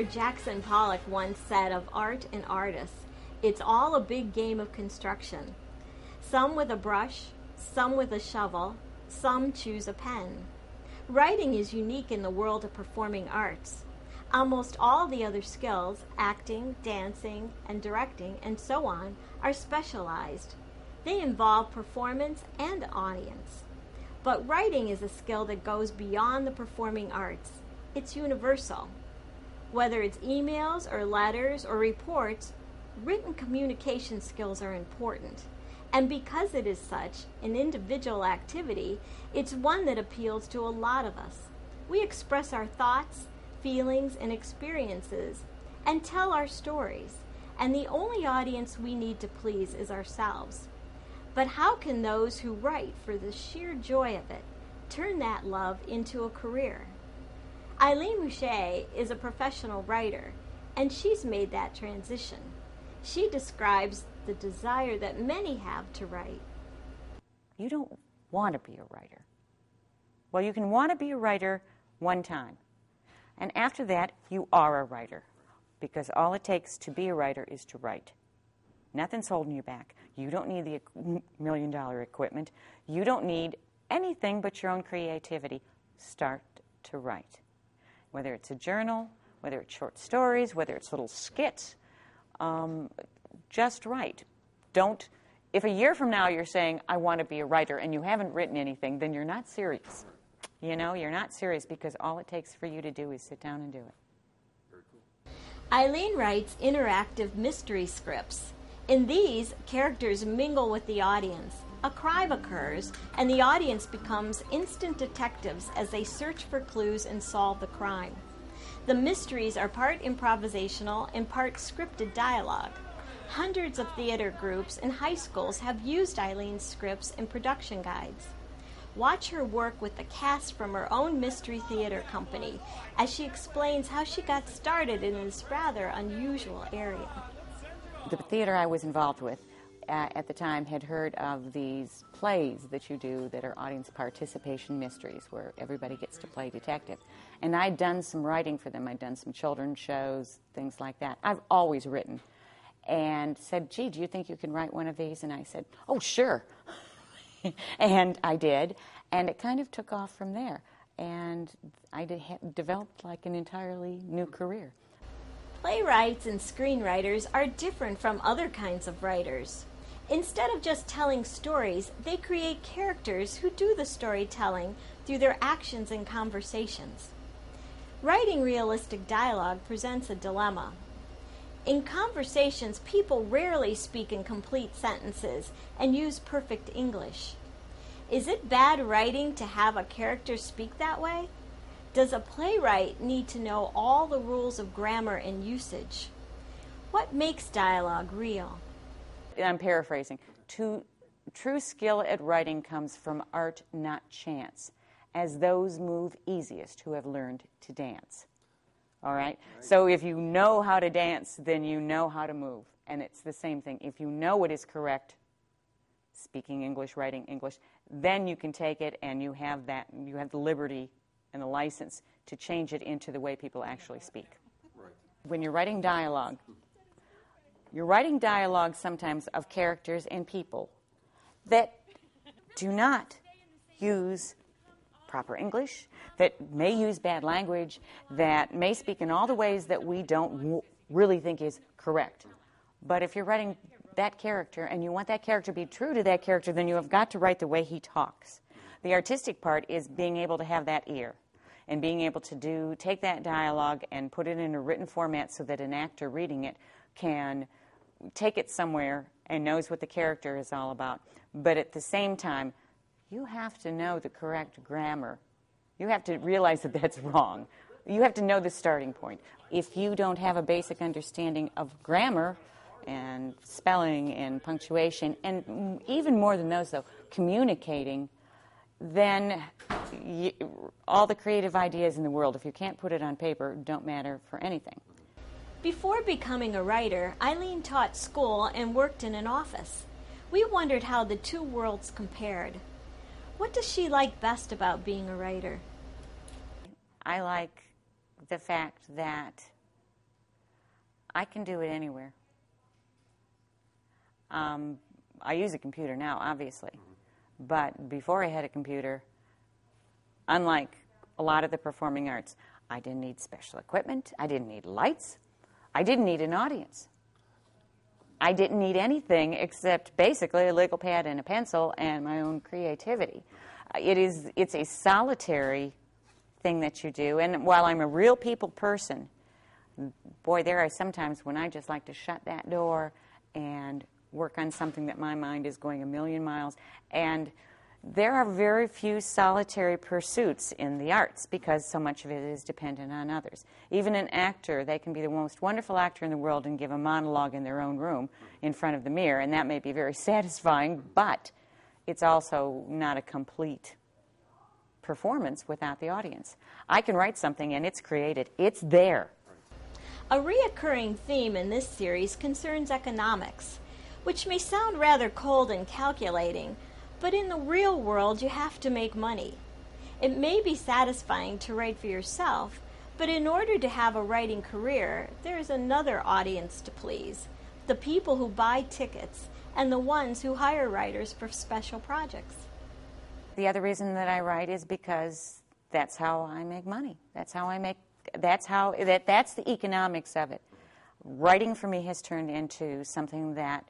Painter Jackson Pollock once said of art and artists, it's all a big game of construction. Some with a brush, some with a shovel, some choose a pen. Writing is unique in the world of performing arts. Almost all the other skills, acting, dancing, and directing, and so on, are specialized. They involve performance and audience. But writing is a skill that goes beyond the performing arts. It's universal. Whether it's emails or letters or reports, written communication skills are important. And because it is such an individual activity, it's one that appeals to a lot of us. We express our thoughts, feelings, and experiences, and tell our stories. And the only audience we need to please is ourselves. But how can those who write for the sheer joy of it turn that love into a career? Eileen Mouchet is a professional writer, and she's made that transition. She describes the desire that many have to write. You don't want to be a writer. Well, you can want to be a writer one time. And after that, you are a writer, because all it takes to be a writer is to write. Nothing's holding you back. You don't need the $1 million equipment. You don't need anything but your own creativity. Start to write. Whether it's a journal, whether it's short stories, whether it's little skits, just write. If a year from now you're saying, I want to be a writer, and you haven't written anything, then you're not serious. You know, you're not serious, because all it takes for you to do is sit down and do it. Very cool. Eileen writes interactive mystery scripts. In these, characters mingle with the audience. A crime occurs, and the audience becomes instant detectives as they search for clues and solve the crime. The mysteries are part improvisational and part scripted dialogue. Hundreds of theater groups and high schools have used Eileen's scripts and production guides. Watch her work with the cast from her own mystery theater company as she explains how she got started in this rather unusual area. The theater I was involved with at the time had heard of these plays that you do that are audience participation mysteries, where everybody gets to play detective. And I'd done some writing for them. I'd done some children's shows, things like that. I've always written. And said, gee, do you think you can write one of these? And I said, oh, sure. And I did. And it kind of took off from there. And I developed like an entirely new career. Playwrights and screenwriters are different from other kinds of writers. Instead of just telling stories, they create characters who do the storytelling through their actions and conversations. Writing realistic dialogue presents a dilemma. In conversations, people rarely speak in complete sentences and use perfect English. Is it bad writing to have a character speak that way? Does a playwright need to know all the rules of grammar and usage? What makes dialogue real? I'm paraphrasing. True skill at writing comes from art, not chance, as those move easiest who have learned to dance. All right? So if you know how to dance, then you know how to move. And it's the same thing. If you know what is correct, speaking English, writing English, then you can take it and you have the liberty and the license to change it into the way people actually speak. Right. When you're writing dialogue sometimes of characters and people that do not use proper English, that may use bad language, that may speak in all the ways that we don't really think is correct. But if you're writing that character and you want that character to be true to that character, then you have got to write the way he talks. The artistic part is being able to have that ear and being able to take that dialogue and put it in a written format so that an actor reading it can take it somewhere and knows what the character is all about. But at the same time, you have to know the correct grammar. You have to realize that that's wrong. You have to know the starting point. If you don't have a basic understanding of grammar and spelling and punctuation, and even more than those, though, communicating, then all the creative ideas in the world, if you can't put it on paper, don't matter for anything. Before becoming a writer, Eileen taught school and worked in an office. We wondered how the two worlds compared. What does she like best about being a writer? I like the fact that I can do it anywhere. I use a computer now, obviously. But before I had a computer, unlike a lot of the performing arts, I didn't need special equipment. I didn't need lights. I didn't need an audience. I didn't need anything except basically a legal pad and a pencil and my own creativity. It's a solitary thing that you do. And while I'm a real people person, boy, there are sometimes when I just like to shut that door and work on something that my mind is going a million miles. And there are very few solitary pursuits in the arts because so much of it is dependent on others. Even an actor, they can be the most wonderful actor in the world and give a monologue in their own room in front of the mirror, and that may be very satisfying, but it's also not a complete performance without the audience. I can write something and it's created. It's there. A reoccurring theme in this series concerns economics, which may sound rather cold and calculating, but in the real world you have to make money. It may be satisfying to write for yourself, but in order to have a writing career, there is another audience to please, the people who buy tickets and the ones who hire writers for special projects. The other reason that I write is because that's how I make money. That's the economics of it. Writing for me has turned into something that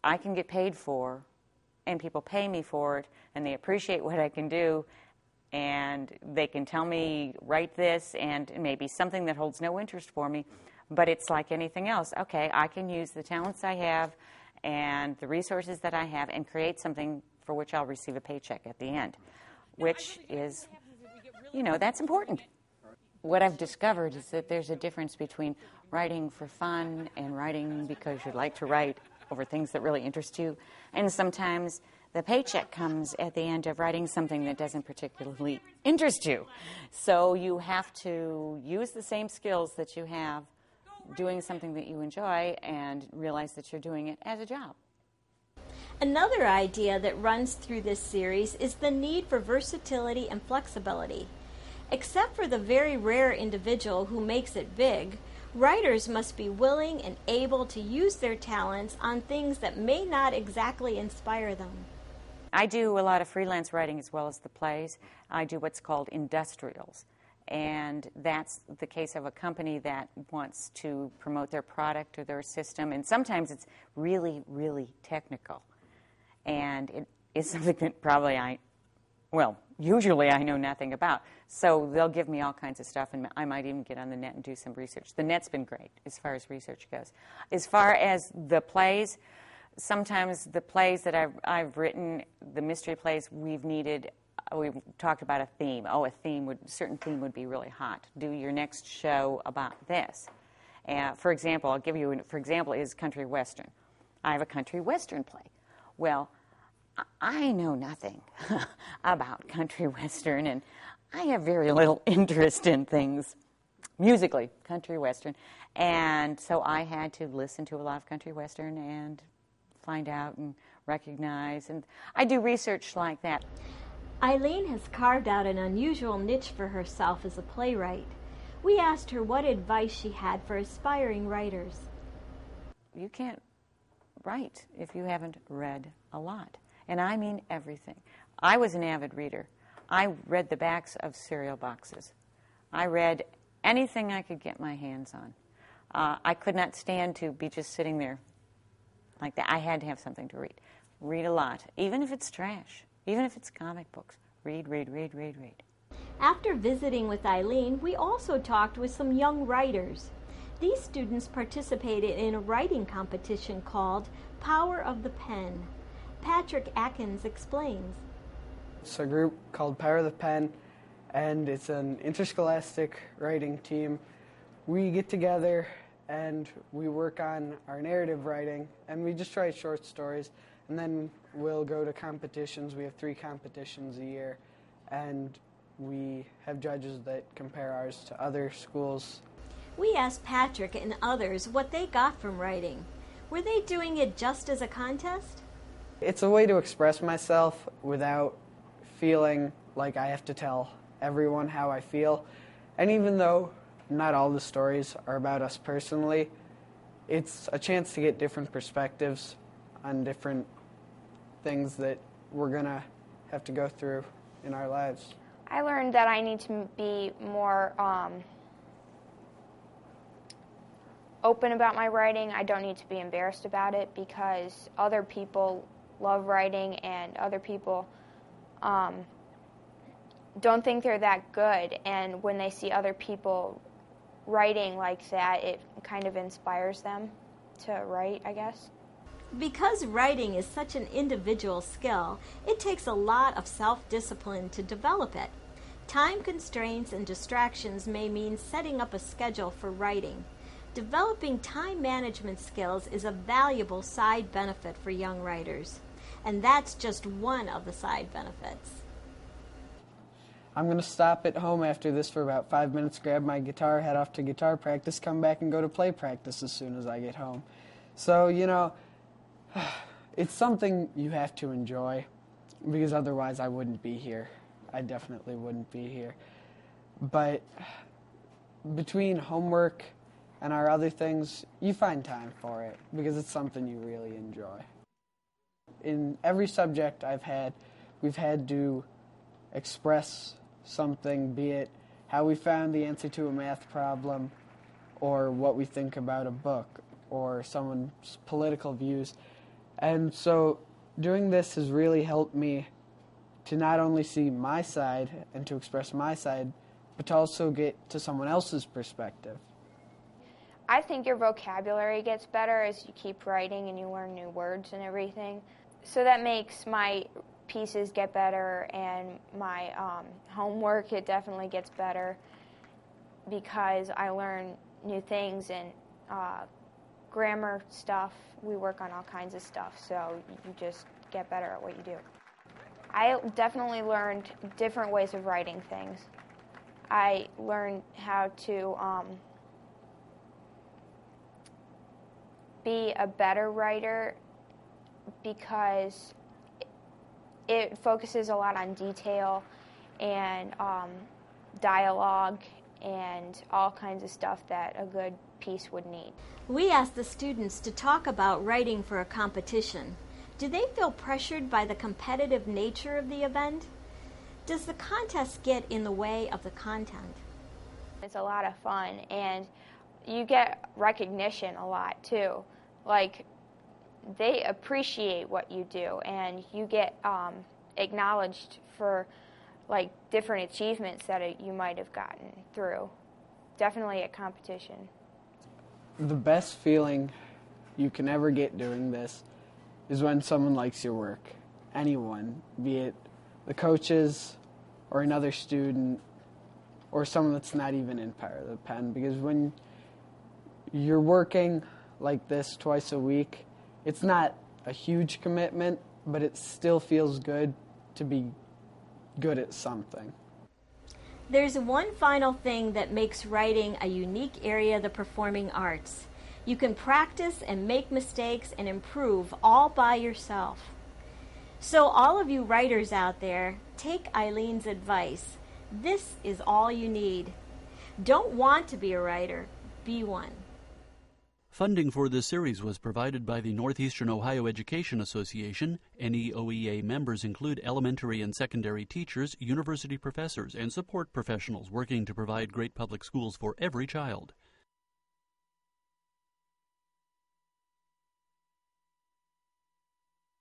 I can get paid for, and people pay me for it, and they appreciate what I can do, and they can tell me, write this, and maybe something that holds no interest for me, but it's like anything else. Okay, I can use the talents I have and the resources that I have and create something for which I'll receive a paycheck at the end, which is, that's important. What I've discovered is that there's a difference between writing for fun and writing because you like to write over things that really interest you. And sometimes the paycheck comes at the end of writing something that doesn't particularly interest you. So you have to use the same skills that you have doing something that you enjoy and realize that you're doing it as a job. Another idea that runs through this series is the need for versatility and flexibility. Except for the very rare individual who makes it big, writers must be willing and able to use their talents on things that may not exactly inspire them. I do a lot of freelance writing as well as the plays. I do what's called industrials, and that's the case of a company that wants to promote their product or their system, and sometimes it's really, really technical. And it is something that usually I know nothing about. So they'll give me all kinds of stuff, and I might even get on the net and do some research. The net's been great as far as research goes. As far as the plays, sometimes the plays that I've written, the mystery plays, we've talked about a theme. A certain theme would be really hot. Do your next show about this. For example, is country western. I have a country western play. Well, I know nothing about country western, and I have very little interest in things musically, country western. And so I had to listen to a lot of country western and find out and recognize. And I do research like that. Eileen has carved out an unusual niche for herself as a playwright. We asked her what advice she had for aspiring writers. You can't write if you haven't read a lot. And I mean everything. I was an avid reader. I read the backs of cereal boxes. I read anything I could get my hands on. I could not stand to be just sitting there like that. I had to have something to read. Read a lot, even if it's trash, even if it's comic books. Read. After visiting with Eileen, we also talked with some young writers. These students participated in a writing competition called Power of the Pen. Patrick Atkins explains. It's a group called Power of the Pen, and it's an interscholastic writing team. We get together and we work on our narrative writing, and we just write short stories, and then we'll go to competitions. We have 3 competitions a year, and we have judges that compare ours to other schools. We asked Patrick and others what they got from writing. Were they doing it just as a contest? It's a way to express myself without feeling like I have to tell everyone how I feel. And even though not all the stories are about us personally, it's a chance to get different perspectives on different things that we're going to have to go through in our lives. I learned that I need to be more open about my writing. I don't need to be embarrassed about it because other people love writing and other people don't think they're that good. And when they see other people writing like that, it kind of inspires them to write, I guess. Because writing is such an individual skill, it takes a lot of self-discipline to develop it. Time constraints and distractions may mean setting up a schedule for writing. Developing time management skills is a valuable side benefit for young writers, and that's just one of the side benefits. I'm going to stop at home after this for about 5 minutes, grab my guitar, head off to guitar practice, come back and go to play practice as soon as I get home. So, it's something you have to enjoy, because otherwise I wouldn't be here. I definitely wouldn't be here. But between homework and our other things, you find time for it, because it's something you really enjoy. In every subject we've had to express something, be it how we found the answer to a math problem, or what we think about a book, or someone's political views. And so doing this has really helped me to not only see my side and to express my side, but to also get to someone else's perspective. I think your vocabulary gets better as you keep writing and you learn new words and everything. So that makes my pieces get better, and my homework, it definitely gets better because I learn new things, and grammar stuff, we work on all kinds of stuff, so you just get better at what you do. I definitely learned different ways of writing things. I learned how to be a better writer because it focuses a lot on detail and dialogue and all kinds of stuff that a good piece would need. We asked the students to talk about writing for a competition. Do they feel pressured by the competitive nature of the event? Does the contest get in the way of the content? It's a lot of fun, and you get recognition a lot too. Like, they appreciate what you do, and you get acknowledged for like different achievements that you might have gotten through. Definitely a competition. The best feeling you can ever get doing this is when someone likes your work. Anyone, be it the coaches or another student or someone that's not even in Power of the Pen. Because when you're working like this twice a week, it's not a huge commitment, but it still feels good to be good at something. There's one final thing that makes writing a unique area of the performing arts. You can practice and make mistakes and improve all by yourself. So all of you writers out there, take Eileen's advice. This is all you need. Don't want to be a writer, be one. Funding for this series was provided by the Northeastern Ohio Education Association. NEOEA members include elementary and secondary teachers, university professors, and support professionals working to provide great public schools for every child.